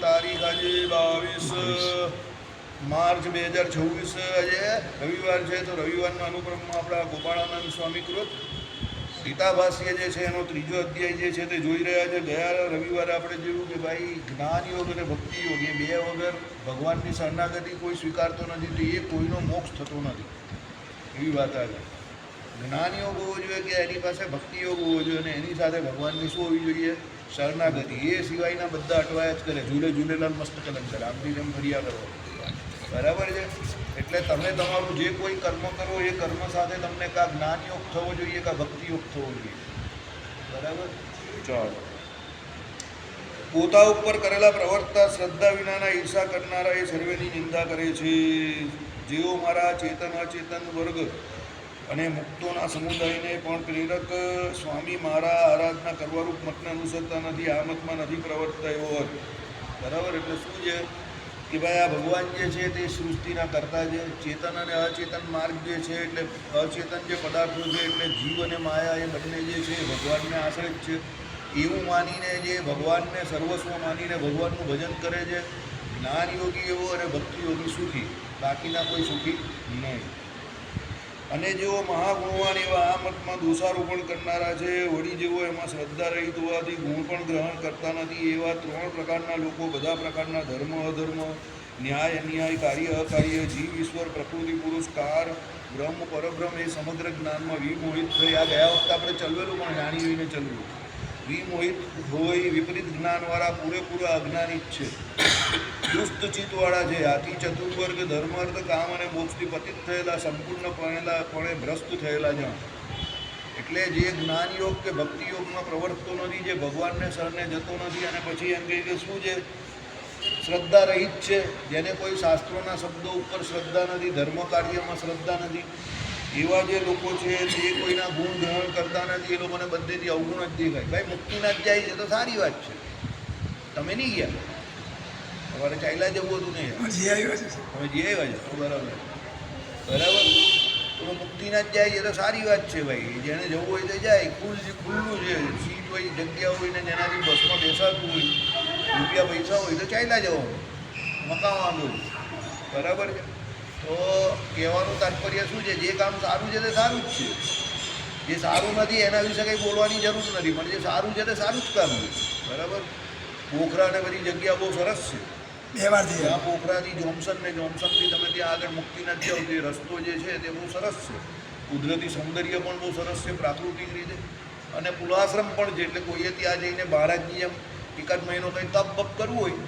તારીખ આજે 22 માર્ચ 2026 આજે રવિવાર છે. તો રવિવારના અનુક્રમમાં આપણા ગોપાળાનંદ સ્વામી કૃત ગીતાભાષ્ય જે છે એનો ત્રીજો અધ્યાય જે છે તે જોઈ રહ્યા છે. ગયા રવિવારે આપણે જોયું કે ભાઈ જ્ઞાન યોગ અને ભક્તિ યોગ એ બે વગર ભગવાનની શરણાગતિ કોઈ સ્વીકારતો નથી, તો એ કોઈનો મોક્ષ થતો નથી એવી વાત આવે. જ્ઞાન યોગ હોવો જોઈએ કે એની પાસે ભક્તિ યોગ હોવો જોઈએ, અને એની સાથે ભગવાનની શું હોવી જોઈએ? શરણાગતિ. એ સિવાયના બધા અટવાયા જ કરે, ઝૂલે ઝૂલેલાલ મસ્ત કલમ કરે, આમની જેમ ફર્યા કરો. બરાબર છે. એટલે તમે તમારું જે કોઈ કર્મ કરો એ કર્મ સાથે તમને કાં જ્ઞાન યોગ થવો જોઈએ કાં ભક્તિ યોગ થવો જોઈએ. બરાબર. ચાલો. પોતા ઉપર કરેલા પ્રવર્તતા શ્રદ્ધા વિનાના ઈર્ષા કરનારા એ સર્વેની નિંદા કરે છે. જેઓ મારા ચેતન અચેતન વર્ગ અને મુક્તોના સમુદાયને પણ પ્રેરક સ્વામી મારા આરાધના કરવારૂપ મતને અનુસરતા નથી, આ મતમાં નથી પ્રવર્તતા એવો અર્થ. બરાબર. એટલે શું છે કે ભાઈ આ ભગવાન જે છે તે સૃષ્ટિના કરતા છે. ચેતન અને અચેતન માર્ગ જે છે એટલે અચેતન જે પદાર્થો છે એટલે જીવ અને માયા એ બંને જે છે એ ભગવાનને આશ્રિત છે. એવું માનીને જે ભગવાનને સર્વસ્વ માનીને ભગવાનનું ભજન કરે છે, જ્ઞાન યોગી એવો અને ભક્તિ યોગી સુખી, બાકીના કોઈ સુખી નહીં. અને જેઓ મહાગુણવાન એવા આ મતમાં દોષારોપણ કરનારા છે, વળી જેઓ એમાં શ્રદ્ધા રહિત હોવાથી ગુણ પણ ગ્રહણ કરતા નથી, એવા 3 પ્રકારના લોકો બધા પ્રકારના ધર્મ અધર્મ, ન્યાય અન્યાય, કાર્ય અકાર્ય, જીવ ઈશ્વર, પ્રકૃતિ પુરુષ, કાર બ્રહ્મ પરબ્રહ્મ એ સમગ્ર જ્ઞાનમાં વિમોહિત થઈ. આ ગયા વખતે આપણે ચલવેલું પણ જાણી જોઈને ચલવું. વિમોહિત હોય, વિપરીત જ્ઞાનવાળા પૂરેપૂરા અજ્ઞાનિત છે, દુષ્ટ ચિત્તવાળા છે, આથી ચતુર્વર્ગ ધર્મ અર્થ કામ અને મોક્ષથી પતિત થયેલા, સંપૂર્ણપણે ભ્રષ્ટ થયેલા જણ. એટલે જે જ્ઞાન યોગ કે ભક્તિ યોગમાં પ્રવર્તતો નથી, જે ભગવાનને શરણે જતો નથી, અને પછી એમ કહે કે શું છે શ્રદ્ધા રહિત છે, જેને કોઈ શાસ્ત્રોના શબ્દો ઉપર શ્રદ્ધા નથી, ધર્મ કાર્યમાં શ્રદ્ધા નથી, એવા જે લોકો છે તે કોઈના ગુણ ગ્રહણ કરતા નથી. એ લોકોને બધેથી અવગુણ જ દેખાય. ભાઈ મુક્તિના જ જાય છે તો સારી વાત છે. તમે નહીં ગયા, તમારે ચાલ્યા જવું હતું નહીં, તમે જે આવ્યા છો તો બરાબર. બરાબર. તો મુક્તિના જ જાય છે તો સારી વાત છે ભાઈ. જેને જવું હોય તો જાય, ખુલ્લું છે, સીટ હોય, જગ્યા હોય ને જેનાથી બસમાં બેસાતું હોય, રૂપિયા પૈસા હોય તો ચાલ્યા જવાનું, મકાવાનું. બરાબર છે. તો કહેવાનું તાત્પર્ય શું છે? જે કામ સારું છે તે સારું જ છે, જે સારું નથી એના વિશે કંઈ બોલવાની જરૂર નથી, પણ જે સારું છે તે સારું જ કામ છે. બરાબર. પોખરા ને બધી જગ્યા બહુ સરસ છે. ત્યાં પોખરાથી જોન્સન ને જોન્સનથી તમે ત્યાં આગળ મુક્તિનાથ જાઓ તો એ રસ્તો જે છે તે બહુ સરસ છે. કુદરતી સૌંદર્ય પણ બહુ સરસ છે પ્રાકૃતિક રીતે, અને પુલાશ્રમ પણ છે. એટલે કોઈએ ત્યાં જઈને મહારાજની જેમ એકાદ મહિનો કંઈ તપ બપ કરવું હોય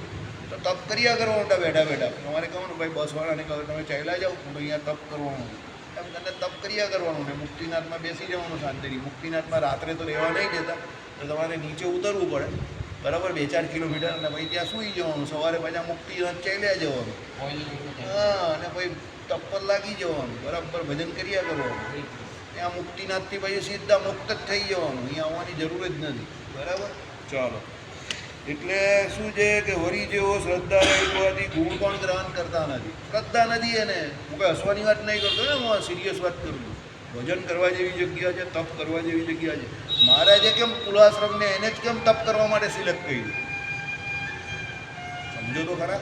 તો તપ કર્યા કરવાનું બેઠા બેઠા. તમારે કહેવાનું ભાઈ બસવાળાને કહો તમે ચાલ્યા જાઓ, અહીંયા તપ કરવાનું, એમ તને તપ કર્યા કરવાનું ને મુક્તિનાથમાં બેસી જવાનું શાંતિથી. મુક્તિનાથમાં રાત્રે તો રહેવા નહીં દેતા, તો તમારે નીચે ઉતરવું પડે. બરાબર. 2-4 કિલોમીટર, અને પછી ત્યાં સૂઈ જવાનું, સવારે પાછા મુક્તિનાથ ચાલ્યા જવાનું. હા, અને પછી તપ પર લાગી જવાનું, બરાબર ભજન કર્યા કરવાનું. ત્યાં મુક્તિનાથથી પછી સીધા મુક્ત જ થઈ જવાનું, અહીંયા આવવાની જરૂર જ નથી. બરાબર. ચાલો. એટલે શું છે કે વરી જેવો શ્રદ્ધા રહેવાથી ગુણ પણ ગ્રહણ કરતા નથી. શ્રદ્ધા નથી એને. હું કંઈ હસવાની વાત નહીં કરતો ને, હું સિરિયસ વાત કરું છું. ભજન કરવા જેવી જગ્યા છે, તપ કરવા જેવી જગ્યા છે. મહારાજે કેમ કુલાશ્રમને એને જ કેમ તપ કરવા માટે સિલેક્ટ કર્યું? સમજો તો ખરા.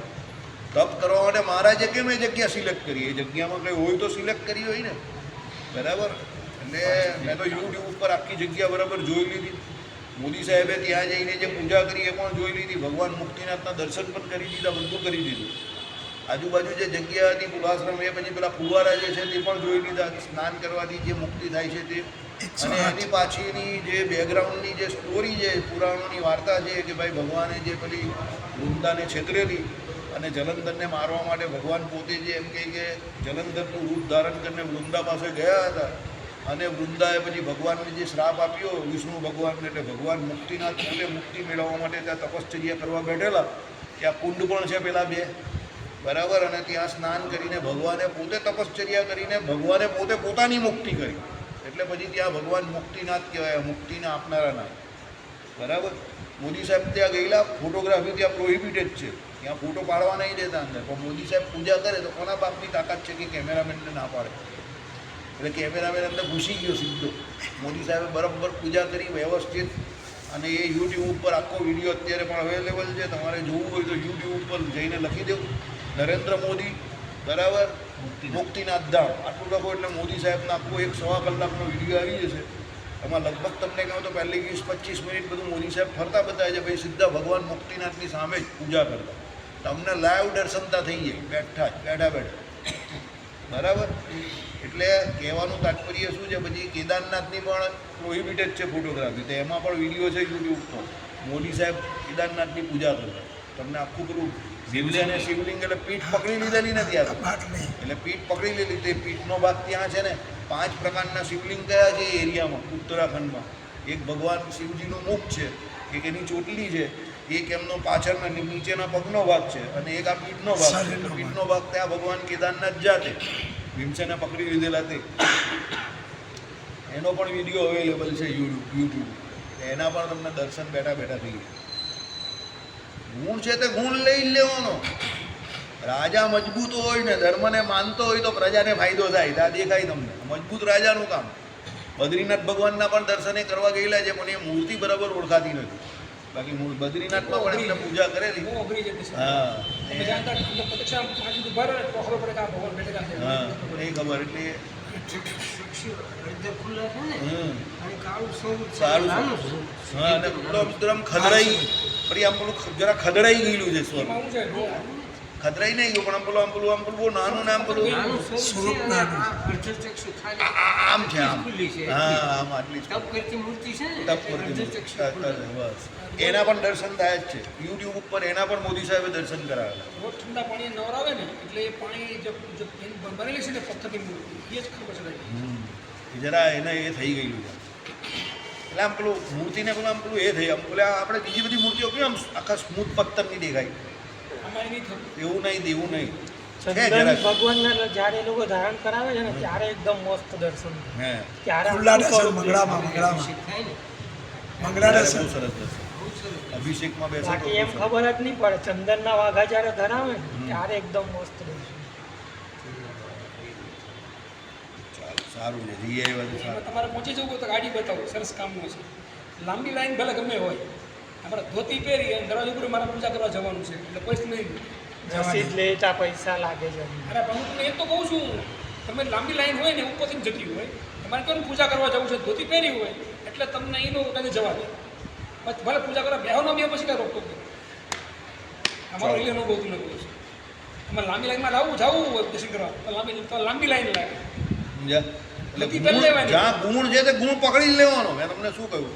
તપ કરવા માટે મહારાજે કેમ એ જગ્યા સિલેક્ટ કરી? એ જગ્યામાં કંઈ હોય તો સિલેક્ટ કરી હોય ને. બરાબર. એટલે મેં તો યુટ્યુબ ઉપર આખી જગ્યા બરાબર જોઈ લીધી. મોદી સાહેબે ત્યાં જઈને જે પૂજા કરી એ પણ જોઈ લીધી, ભગવાન મુક્તિનાથના દર્શન પણ કરી દીધા, બધું કરી દીધું. આજુબાજુ જે જગ્યા હતી કુલાશ્રમ, એ પછી પેલા ફુવારા જે છે તે પણ જોઈ લીધા, સ્નાન કરવાથી જે મુક્તિ થાય છે તે. અને એની પાછળની જે બેકગ્રાઉન્ડની જે સ્ટોરી છે, પુરાણોની વાર્તા છે કે ભાઈ ભગવાને જે પેલી વૃંદાને છેતરેલી અને જલંધરને મારવા માટે ભગવાન પોતે જે એમ કહે કે જલંધરનું રૂપ ધારણ કરીને વૃંદા પાસે ગયા હતા, અને વૃંદાએ પછી ભગવાનને જે શ્રાપ આપ્યો વિષ્ણુ ભગવાનને, એટલે ભગવાન મુક્તિનાથ પોતે મુક્તિ મેળવવા માટે ત્યાં તપશ્ચર્યા કરવા બેઠેલા. ત્યાં કુંડ પણ છે પેલા 2. બરાબર. અને ત્યાં સ્નાન કરીને ભગવાને પોતે તપશ્ચર્યા કરીને ભગવાને પોતે પોતાની મુક્તિ કરી. એટલે પછી ત્યાં ભગવાન મુક્તિનાથ કહેવાય, મુક્તિને આપનારા નાથ. બરાબર. મોદી સાહેબ ત્યાં ગયેલા, ફોટોગ્રાફી ત્યાં પ્રોહિબિટેડ છે, ત્યાં ફોટો પાડવા નહીં દેતા અંદર. પણ મોદી સાહેબ પૂજા કરે તો કોના બાપની તાકાત છે કે કેમેરામેનને ના પાડે? એટલે કેમેરામેન અંદર ઘૂસી ગયો સીધો. મોદી સાહેબે બરાબર પૂજા કરી, વ્યવસ્થિત અને એ યુટ્યુબ ઉપર આખો વિડીયો અત્યારે પણ અવેલેબલ છે. તમારે જોવું હોય તો યુટ્યુબ ઉપર જઈને લખી દેવું નરેન્દ્ર મોદી બરાબર મુક્તિનાથ ધામ આટલું લખો એટલે મોદી સાહેબનો આખો 1.25 કલાકનો વિડીયો આવી જશે. એમાં લગભગ તમને કહું તો પહેલી 20-25 મિનિટ બધું મોદી સાહેબ ફરતા બતાવે છે. ભાઈ સીધા ભગવાન મુક્તિનાથની સામે જ પૂજા કરતા તમને લાઈવ દર્શનતા થઈ જાય બેઠા બરાબર. એટલે કહેવાનું તાત્પર્ય શું છે, પછી કેદારનાથની પણ પ્રોહિબિટેડ છે ફોટોગ્રાફી, તો એમાં પણ વિડીયો છે યુટ્યુબ પર મોદી સાહેબ કેદારનાથની પૂજા કરતા. તમને આખું પેલું શિવલિંગ એટલે પીઠ પકડી લીધેલી નથી આ એટલે પીઠ પકડી લીધી તે પીઠનો ભાગ ત્યાં છે ને 5 પ્રકારના શિવલિંગ કયા છે એ એરિયામાં ઉત્તરાખંડમાં. એક ભગવાન શિવજીનું મુખ છે, એક એની ચોટલી છે, એક એમનો પાછળના નીચેના પગનો ભાગ છે અને એક આ પીઠનો ભાગ છે. પીઠનો ભાગ ત્યાં ભગવાન કેદારનાથ જાતે ભીમસેને પકડી લીધેલા તે એનો પણ વિડીયો અવેલેબલ છે યુટ્યુબ. એના પણ તમને દર્શન બેઠા થઈ જાય. ગુણ છે તે ગુણ લઈ લેવાનો. રાજા મજબૂત હોય ને ધર્મને માનતો હોય તો પ્રજાને ફાયદો થાય. ત્યાં દેખાય તમને મજબૂત રાજાનું કામ. બદ્રીનાથ ભગવાનના પણ દર્શને કરવા ગયેલા છે, પણ એ મૂર્તિ બરાબર ઓળખાતી નથી. બાકી બદ્રીનાથમાં પણ એમને પૂજા કરેલી. હા એ ખબર એટલે હા અને એકદમ ખદડાઈ પછી આમ પેલું જરા ખદડાઈ ગયેલું છે સ્વર. ખદરાઈ નહીં ગયું પણ આમ પેલું બહુ નાનું ને આમ પેલું આમ છે આમ હા આમ આટલી તપ કરતી મૂર્તિ છે બસ એના પણ દર્શન થાય જ છે યુટ્યુબ ઉપર. એના પણ મોદી સાહેબે દર્શન કરાવેલા. રોજ ઠંડા પાણી નવરાવે ને એટલે એ પાણી બનેલી છે ને પથ્થરની મૂર્તિ એ જ ખબર છે જરા એને એ થઈ ગયેલું છે. એટલે આમ પેલું મૂર્તિને પેલું આમ પેલું એ થઈ આમ પેલા આપણે બીજી બધી મૂર્તિઓ કેવી આમ આખા સ્મૂથ પથ્થરની દેખાય એવું નહીં. ભગવાનના જ્યારે એ લોકો ધારણ કરાવે છે ને ત્યારે એકદમ મસ્ત દર્શન ત્યારે અભિષેકમાં બેસે બાકી એમ ખબર જ નહીં પડે. ચંદનના વાઘા જ્યારે ધરાવે ને ત્યારે એકદમ મસ્ત દર્શન. સારું છે જઈએ એ બધું સારું. તમારે પહોંચી જવું તો ગાડી બતાવો સરસ કામનું છે. લાંબી લાઈન ભલે ગમે હોય આપણે ધોતી પહેરી અને દરવાજા ઉપર મારા પૂજા કરવા જવાનું છે એટલે પૈસા નહીં રસીદ લેતા પૈસા લાગે છે. અરે પણ હું એ તો કહું છું તમે લાંબી લાઈન હોય ને ઉપરથી જતી હોય તમારે કેમ પૂજા કરવા જવું છે ધોતી પહેરી હોય એટલે તમને એનું કદી જવા દે. પછી ભલે પૂજા કરવા બેહો ન બે પછી કાંઈ રોકતો અમારો એ અનુભવ તું કહું છું. તમારે લાંબી લાઈનમાં જવું હોય દર્શન કરવા તો લાંબી લાઈન લાગે. જ્યાં ગુણ છે તે ગુણ પકડી લેવાનો. મેં તમને શું કહ્યું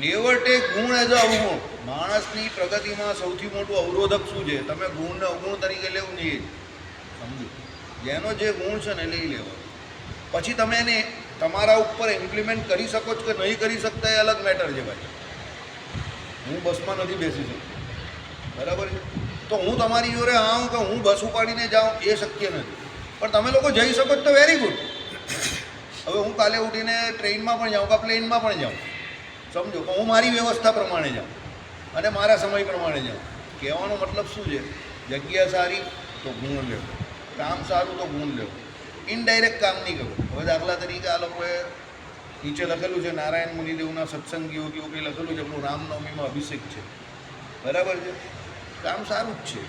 નેવર ટેક ગુણ એઝ અ અવગુણ. માણસની પ્રગતિમાં સૌથી મોટું અવરોધક શું છે? તમે ગુણને અવગુણ તરીકે લેવું નહીં. સમજો જેનો જે ગુણ છે ને લઈ લેવો. પછી તમે એને તમારા ઉપર ઇમ્પ્લિમેન્ટ કરી શકો છો કે નહીં કરી શકતા એ અલગ મેટર છે ભાઈ. હું બસમાં નથી બેસી શકતો બરાબર છે તો હું તમારી જોડે આવું કે હું બસ ઉપાડીને જાઉં એ શક્ય નથી. પણ તમે લોકો જઈ શકો તો વેરી ગુડ. હવે હું કાલે ઉઠીને ટ્રેનમાં પણ જાઉં કે પ્લેનમાં પણ જાઉં સમજો કે હું મારી વ્યવસ્થા પ્રમાણે જાઉં અને મારા સમય પ્રમાણે જાઉં. કહેવાનો મતલબ શું છે? જગ્યા સારી તો ગુણ લેવો, કામ સારું તો ગુણ લેવો, ઇનડાયરેક્ટ કામ નહીં કરવું. હવે દાખલા તરીકે આ લોકોએ નીચે લખેલું છે નારાયણ મુનિદેવના સત્સંગીઓ કેવું કંઈ લખેલું છે આપણું રામનવમીમાં અભિષેક છે બરાબર છે. કામ સારું જ છે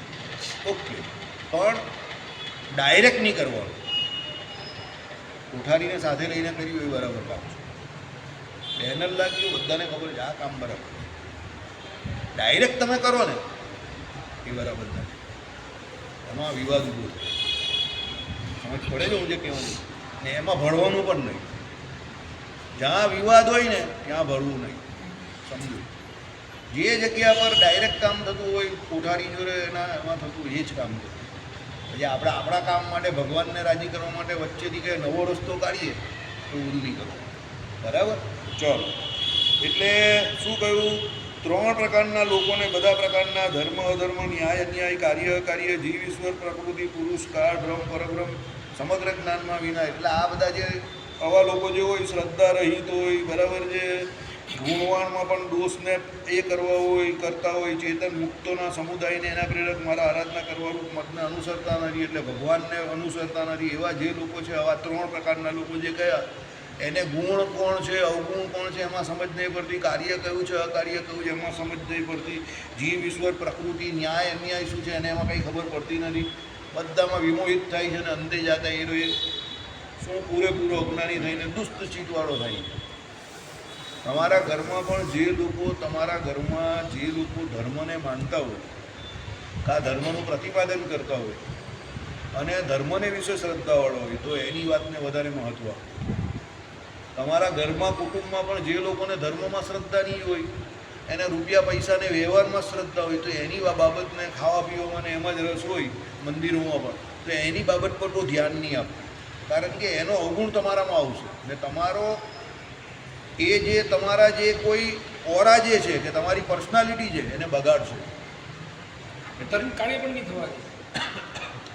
ઓકે, પણ ડાયરેક્ટ નહીં કરવાનું. કોઠારીને સાથે લઈને કર્યું એ બરાબર કામ છે. બેનર લાગ્યું બધાને ખબર છે આ કામ બરાબર. ડાયરેક્ટ તમે કરો ને એ બરાબર નથી. એમાં વિવાદ ઊભો થાય. સમજ પડે છે હું જે કહેવું ને એમાં ભળવાનું પણ નહીં. જ્યાં વિવાદ હોય ને ત્યાં ભળવું નહીં. સમજો જે જગ્યા પર ડાયરેક્ટ કામ થતું હોય કોઠારી જોડે એના એમાં થતું એ જ કામ થતું. પછી આપણે આપણા કામ માટે ભગવાનને રાજી કરવા માટે વચ્ચેથી કંઈ નવો રસ્તો કાઢીએ તો બધું નહીં કરવું બરાબર. ચલો એટલે શું કહ્યું? 3 પ્રકારના લોકોને બધા પ્રકારના ધર્મ અધર્મ ન્યાય અન્યાય કાર્ય અકાર્ય જીવ ઈશ્વર પ્રકૃતિ પુરુષ કાળ બ્રહ્મ પરબ્રહ્મ સમગ્ર જ્ઞાનમાં વિના. એટલે આ બધા જે આવા લોકો જે હોય શ્રદ્ધા રહિત હોય બરાબર છે, ગુણવાણમાં પણ દોષને એ કરવા હોય કરતા હોય, ચેતન મુક્તોના સમુદાયને એના પ્રેરક મારા આરાધના કરવાનું મતને અનુસરતા નથી એટલે ભગવાનને અનુસરતા નથી. એવા જે લોકો છે આવા 3 પ્રકારના લોકો જે કયા એને ગુણ કોણ છે, અવગુણ કોણ છે એમાં સમજ નહીં પડતી, કાર્ય કયું છે, અકાર્ય કયું છે એમાં સમજ નહીં પડતી, જીવ ઈશ્વર પ્રકૃતિ ન્યાય અન્યાય શું છે એને એમાં કંઈ ખબર પડતી નથી. બધામાં વિમોહિત થાય છે અને અંતે જાતા એ શું પૂરેપૂરો અજ્ઞાની થઈને દુષ્ટ ચિત્તવાળો થાય છે. તમારા ઘરમાં પણ જે લોકો ધર્મને માનતા હોય, કા ધર્મનું પ્રતિપાદન કરતા હોય અને ધર્મને વિશે શ્રદ્ધાવાળો હોય તો એની વાતને વધારે મહત્ત્વ. તમારા ઘરમાં કુટુંબમાં પણ જે લોકોને ધર્મમાં શ્રદ્ધા નહીં હોય, એને રૂપિયા પૈસાને વ્યવહારમાં શ્રદ્ધા હોય તો એની બાબતને ખાવા પીવામાં એમાં જ રસ હોય મંદિરોમાં પણ, તો એની બાબત પર બહુ ધ્યાન નહીં આપે, કારણ કે એનો અવગુણ તમારામાં આવશે ને તમારો તમારા જે કોઈ ઓરા જે છે કે તમારી પર્સનાલિટી છે એને બગાડશે. ધર્મ કાર્ય પણ નહીં થવા દે.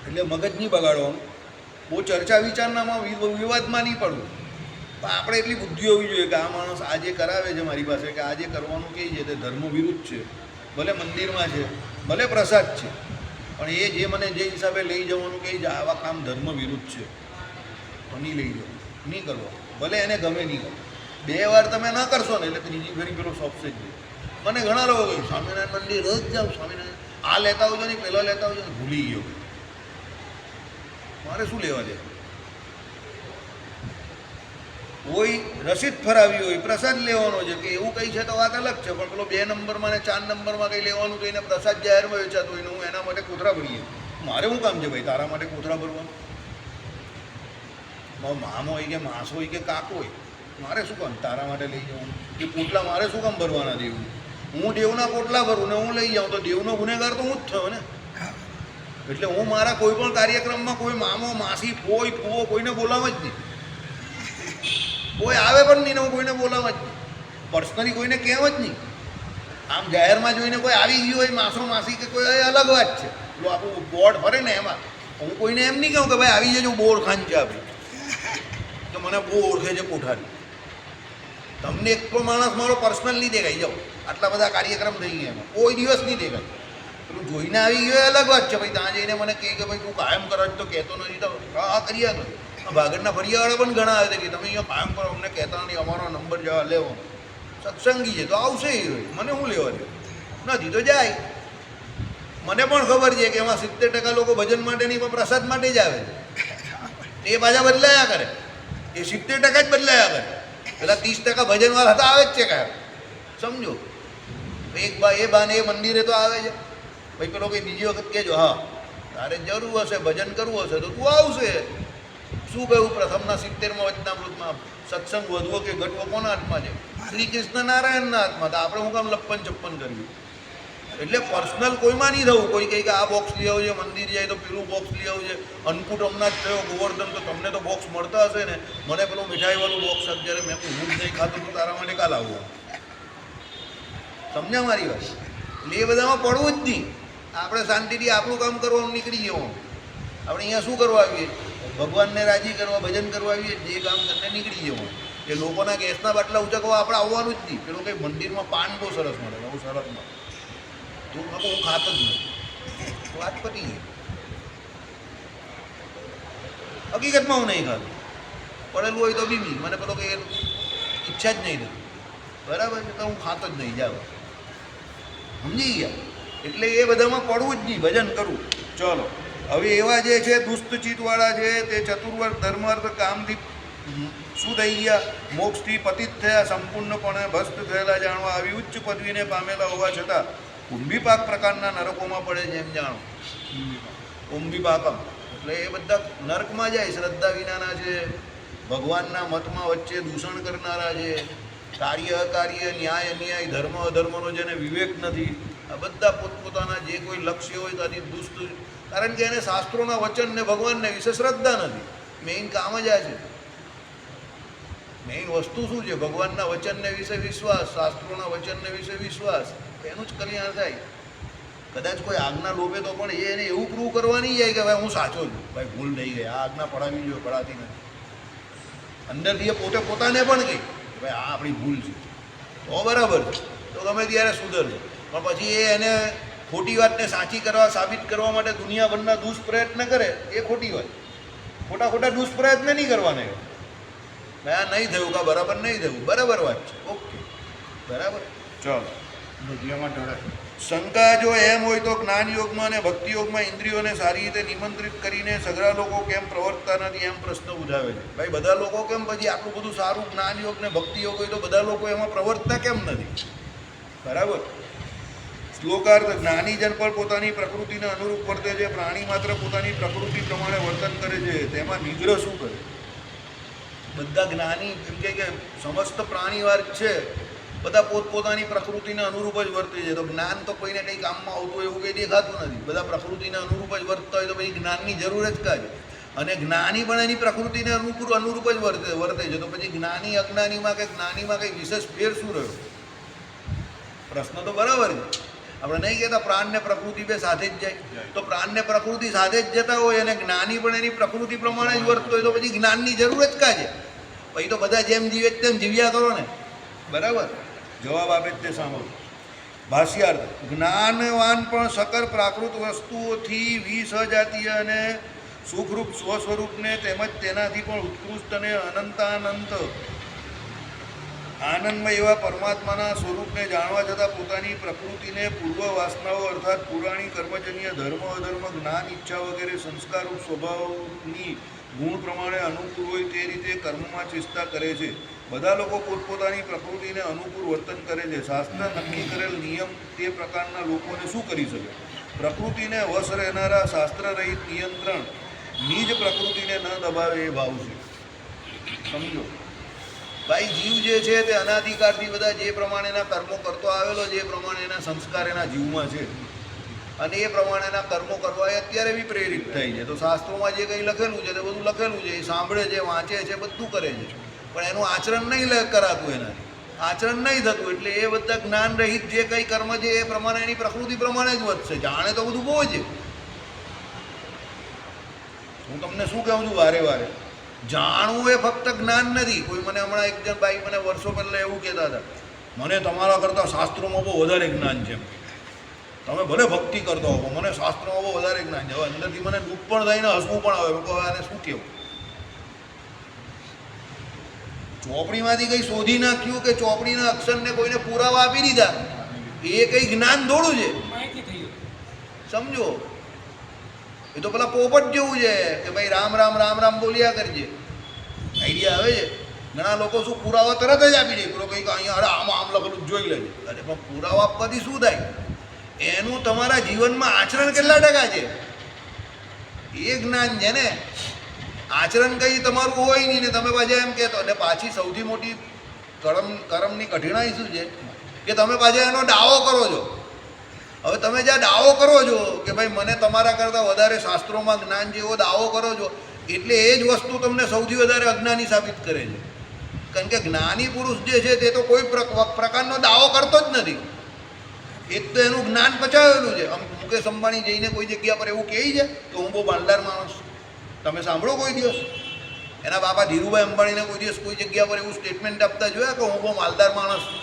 એટલે મગજ નહીં બગાડવાનું, બહુ ચર્ચા વિચારણામાં વિવાદમાં નહીં પડવું. પણ આપણે એટલી બુદ્ધિ હોવી જોઈએ કે આ માણસ આ જે કરાવે છે મારી પાસે, કે આ જે કરવાનું કહે છે તે ધર્મ વિરુદ્ધ છે, ભલે મંદિરમાં છે, ભલે પ્રસાદ છે, પણ એ જે મને જે હિસાબે લઈ જવાનું કહે છે આવા કામ ધર્મ વિરુદ્ધ છે તો નહીં લઈ જવું, નહીં કરવા, ભલે એને ગમે નહીં ગમે. 2 વાર તમે ન કરશો ને એટલે ત્રીજી ફેરી પેલો સોંપશે જ નહીં. મને ઘણા લોકો કહ્યું સ્વામિનારાયણ મંદિર રોજ જાઓ, સ્વામિનારાયણ આ લેતા આવજો નહીં, પેલો લેતા આવજો ને, ભૂલી ગયો. મારે શું લેવા દે? કોઈ રસીદ ફરાવી હોય, પ્રસાદ લેવાનો છે કે એવું કંઈ છે તો વાત અલગ છે, પણ પેલો 2 નંબરમાં ને 4 નંબરમાં કંઈ લેવાનું તો એને પ્રસાદ જાહેરમાં વેચાતો હોય ને હું એના માટે કોથળા ભરીએ. મારે શું કામ છે ભાઈ તારા માટે કોથળા ભરવાનું? મામો હોય કે માસ હોય કે કાકો હોય, મારે શું કામ તારા માટે લઈ જવાનું? એ પોટલા મારે શું કામ ભરવાના? દેવું હું દેવના પોટલા ભરું ને હું લઈ જાઉં તો દેવનો ગુનેગાર તો હું જ થયો ને. એટલે હું મારા કોઈ પણ કાર્યક્રમમાં કોઈ મામો માસી ફોઈ ફૂવો કોઈને બોલાવ જ નહીં, કોઈ આવે પણ નહીં ને હું કોઈને બોલાવ જ નહીં, પર્સનલી કોઈને કહેવ જ નહીં. આમ જાહેરમાં જોઈને કોઈ આવી ગયું હોય માસો માસી કે કોઈ અલગ વાત છે, પેલું આપણું બોર્ડ ફરે ને એમાં હું કોઈને એમ નહીં કહું કે ભાઈ આવી જજો બોર્ડ ખાન છે આપી તો મને બહુ ઓળખે છે કોઠારી. તમને એક તો માણસ મારો પર્સનલ નહીં દેખાઈ જાઓ, આટલા બધા કાર્યક્રમ થઈ ગયા એમાં કોઈ દિવસ નહીં દેખાય. પેલું જોઈને આવી ગયો એ અલગ વાત છે, ભાઈ ત્યાં જઈને મને કહે કે ભાઈ તું કાયમ કરો તો કહેતો નથી, તો હા કર્યા તો ભાગડના ફરિયાવાળા પણ ઘણા આવે છે કે તમે અહીંયા કાયમ કરો, અમને કહેતા નહીં, અમારો નંબર જવા લેવો. સત્સંગી છે તો આવશે એ હોય, મને શું લેવા દે? નથી તો જાય. મને પણ ખબર છે કે એમાં 70% લોકો ભજન માટે નહીં પણ પ્રસાદ માટે જ આવે છે. એ પાછા બદલાયા કરે, એ 70% જ બદલાયા કરે. પેલા 30% ભજનવાળા હતા આવે જ છે કાંઈ, સમજો. એ બાને એ મંદિરે તો આવે છે ભાઈ, પેલો કંઈ બીજી વખત કહેજો હા તારે જરૂર હશે ભજન કરવું હશે તો તું આવશે. શું કહ્યું પ્રથમના 70માં વચનામૃતમાં? સત્સંગ વધવો કે ઘટવો કોના હાથમાં છે? શ્રી કૃષ્ણ નારાયણના હાથમાં. તો આપણે હું કામ 56 કરવી? એટલે પર્સનલ કોઈમાં નહીં થવું. કોઈ કહે કે આ બોક્સ લઈ આવજે, મંદિર જાય તો પેલું બોક્સ લઈ આવજે. અન્નકૂટ હમણાં જ થયો ગોવર્ધન, તો તમને તો બોક્સ મળતા હશે ને, મને પેલું મીઠાઈવાળું બોક્સ અત્યારે મેં હું જ નહીં ખાતું તો તારા માટે કાલ આવવું. સમજ્યા મારી વાત? એટલે એ બધામાં પડવું જ નહીં. આપણે શાંતિથી આપણું કામ કરવાનું નીકળી જવાનું. આપણે અહીંયા શું કરવા આવીએ? ભગવાનને રાજી કરવા, ભજન કરવા આવીએ, જે કામ કરીને નીકળી જવાનું. એ લોકોના ગેસના બાટલા ઉચકવા આપણે આવવાનું જ નહીં. પેલું કંઈ મંદિરમાં પાન બહુ સરસ મળે, બહુ સરસ મળે, તો હું ખાતો જ નહીં, વાત પતી ગઈ. હકીકતમાં હું નહીં ખાતું, પડેલું હોય તો બી મને પેલો કંઈ ઈચ્છા જ નહીં થતી, બરાબર છે, તો હું ખાતો જ નહીં. જાવ, સમજી ગયા? એટલે એ બધામાં પડવું જ નહીં, ભજન કરવું. ચલો હવે એવા જે છે દુષ્ટ ચિત્તવાળા છે તે ચતુર્વર્ગ ધર્માર્થ કામથી શું થઈ ગયા? મોક્ષથી પતિત થયા, સંપૂર્ણપણે ભસ્ત થયેલા જાણવા આવી ઉચ્ચ પદવીને પામેલા હોવા છતાં કુંભીપાક પ્રકારના નરકોમાં પડે છે. એમ જાણો, કુંભીપાકમ એટલે એ બધા નરકમાં જાય. શ્રદ્ધા વિનાના છે, ભગવાનના મતમાં વચ્ચે દૂષણ કરનારા છે, કાર્ય અકાર્ય, ન્યાય અન્યાય, ધર્મ અધર્મનો જેને વિવેક નથી, આ બધા પોતપોતાના જે કોઈ લક્ષ્ય હોય ત્યાંથી દુષ્ટ, કારણ કે એને શાસ્ત્રોના વચનને ભગવાનને વિશે શ્રદ્ધા નથી. મેઇન કામ જ આ છે. મેઇન વસ્તુ શું છે? ભગવાનના વચનને વિશે વિશ્વાસ, શાસ્ત્રોના વચનને વિશે વિશ્વાસ, એનું જ કલ્યાણ થાય. કદાચ કોઈ આજ્ઞા લોભે તો પણ એને એવું પ્રૂવ કરવા નહીં જાય કે ભાઈ હું સાચો છું, ભાઈ ભૂલ થઈ ગઈ, આ આજ્ઞા પડાવી જોઈએ, પડાતી નથી. અંદરથી એ પોતે પોતાને પણ કહે ભાઈ આ આપણી ભૂલ છે, તો બરાબર છે, તો ગમે ત્યારે સુધરજો. પણ પછી એ એને ખોટી વાતને સાચી કરવા, સાબિત કરવા માટે દુનિયાભરના દુષ્પ્રયત્ન કરે, એ ખોટી વાત. ખોટા દુષ્પ્રયત્ન નહીં કરવાના. આ નહીં થયું કે બરાબર નહીં થયું, બરાબર વાત છે, ઓકે બરાબર. ચાલો. શંકા જો એમ હોય તો જ્ઞાન યોગમાં અને ભક્તિ યોગમાં ઇન્દ્રિયોને સારી રીતે નિમંત્રિત કરીને સઘળા લોકો કેમ પ્રવર્તતા નથી એમ પ્રશ્ન ઉઠાવે છે. ભાઈ બધા લોકો કેમ પછી આટલું બધું સારું જ્ઞાન યોગ ને ભક્તિ યોગ હોય તો બધા લોકો એમાં પ્રવર્તતા કેમ નથી? બરાબર. શ્લોકાર્થ જ્ઞાનીજન પર પોતાની પ્રકૃતિને અનુરૂપ વર્તે છે, પ્રાણી માત્ર પોતાની પ્રકૃતિ પ્રમાણે વર્તન કરે છે, તેમાં નિગ્રહ શું કરે? બધા જ્ઞાની એમ કે સમસ્ત પ્રાણી વર્ગ છે બધા પોતપોતાની પ્રકૃતિને અનુરૂપ જ વર્તે છે, તો જ્ઞાન તો કોઈને કંઈ કામમાં આવતું હોય એવું કંઈ દેખાતું નથી. બધા પ્રકૃતિને અનુરૂપ જ વર્તતા હોય તો પછી જ્ઞાનની જરૂર જ કાં છે? અને જ્ઞાની પણ એની પ્રકૃતિને અનુરૂપ જ વર્તે છે, તો પછી જ્ઞાની અજ્ઞાનીમાં કે જ્ઞાનીમાં કંઈ વિશેષ ફેર શું રહ્યો? પ્રશ્ન તો બરાબર છે. આપણે નહીં કહેતા પ્રાણ ને પ્રકૃતિ બે સાથે જ જાય, તો પ્રાણ ને પ્રકૃતિ સાથે જ જતા હોય અને જ્ઞાની પણ એની પ્રકૃતિ પ્રમાણે જ વર્તતો હોય તો પછી જ્ઞાનની જરૂર જ કાં છે? પછી તો બધા જેમ જીવે તેમ જીવ્યા કરો ને. બરાબર. જવાબ આપે તે સાંભળો. ભાષ્યાર્થ જ્ઞાનવાન પણ સકર પ્રાકૃત વસ્તુઓથી વિસજાતીય અને સુખરૂપ સ્વસ્વરૂપને તેમજ તેનાથી પણ ઉત્કૃષ્ટ અને અનંતાનંત આનંદમય એવા પરમાત્માના સ્વરૂપને જાણવા છતાં પોતાની પ્રકૃતિને પૂર્વ વાસનાઓ અર્થાત પુરાણી કર્મજન્ય ધર્મ અધર્મ જ્ઞાન ઈચ્છા વગેરે સંસ્કારરૂપ સ્વભાવની ગુણ પ્રમાણે અનુકૂળ હોય તે રીતે કર્મમાં ચેષ્ટા કરે છે. બધા લોકો પોતપોતાની પ્રકૃતિને અનુકૂળ વર્તન કરે છે. શાસ્ત્ર નક્કી કરેલ નિયમ તે પ્રકારના લોકોને શું કરી શકે? પ્રકૃતિને વશ રહેનારા શાસ્ત્ર રહિત નિયંત્રણ નિજ પ્રકૃતિને ન દબાવે એ ભાવ છે. સમજો ભાઈ, જીવ જે છે તે અનાધિકારથી બધા જે પ્રમાણેના કર્મો કરતો આવેલો, જે પ્રમાણેના સંસ્કાર એના જીવમાં છે અને એ પ્રમાણેના કર્મો કરવા એ અત્યારે બી પ્રેરિત થાય છે. તો શાસ્ત્રોમાં જે કંઈ લખેલું છે તે બધું લખેલું છે, એ સાંભળે છે, વાંચે છે, બધું કરે છે, પણ એનું આચરણ નહીં કરાતું, એનાથી આચરણ નહીં થતું. એટલે એ બધા જ્ઞાન રહિત જે કંઈ કર્મ છે એ પ્રમાણે એની પ્રકૃતિ પ્રમાણે જ વધશે. જાણે તો બધું બહુ છે. હું તમને શું કહું છું વારે વારે, જાણવું એ ફક્ત જ્ઞાન નથી. કોઈ મને હમણાં એક જણ ભાઈ મને વર્ષો પહેલાં એવું કહેતા હતા, મને તમારા કરતાં શાસ્ત્રોમાં બહુ વધારે જ્ઞાન છે, તમે ભલે ભક્તિ કરતા હો, મને શાસ્ત્રોમાં બહુ વધારે જ્ઞાન છે. હવે અંદરથી મને દુઃખ પણ થઈને હસવું પણ આવે, હવે આને શું કહેવું? ચોપડીમાંથી કંઈ શોધી નાખ્યું કે ચોપડીના અક્ષરને કોઈને પુરાવા આપી દીધા, એ કંઈ જ્ઞાન થોડું છે? માહિતી થઈ ગઈ. સમજો, એ તો પેલા પોપટ જેવું છે કે ભાઈ રામ રામ રામ રામ બોલ્યા કરજે. આઈડિયા આવે છે. ઘણા લોકો શું પુરાવા તરત જ આપી દે, પેલો કંઈક અહીંયા અરે આમાં આમ લખેલું જોઈ લેજે. અરે પણ પુરાવા આપવાથી શું થાય? એનું તમારા જીવનમાં આચરણ કેટલા ટકા છે એ જ્ઞાન છે ને. આચરણ કંઈ તમારું હોય નહીં ને તમે પાછા એમ કહેતો. અને પાછી સૌથી મોટી કર્મની કઠિનાઈ શું છે કે તમે પાછા એનો દાવો કરો છો. હવે તમે જ્યાં દાવો કરો છો કે ભાઈ મને તમારા કરતાં વધારે શાસ્ત્રોમાં જ્ઞાન છે એવો દાવો કરો છો, એટલે એ જ વસ્તુ તમને સૌથી વધારે અજ્ઞાની સાબિત કરે છે. કારણ કે જ્ઞાની પુરુષ જે છે તે તો કોઈ પ્રકારનો દાવો કરતો જ નથી. એક તો એનું જ્ઞાન પચાવેલું છે. આમ મુકેશ અંબાણી જઈને કોઈ જગ્યા પર એવું કહે છે કે હું બહુ માલદાર માણસ છું. તમે સાંભળો કોઈ દિવસ એના બાપા ધીરુભાઈ અંબાણીને કોઈ દિવસ કોઈ જગ્યા પર એવું સ્ટેટમેન્ટ આપતા જોયા કે હું બહુ માલદાર માણસ છું?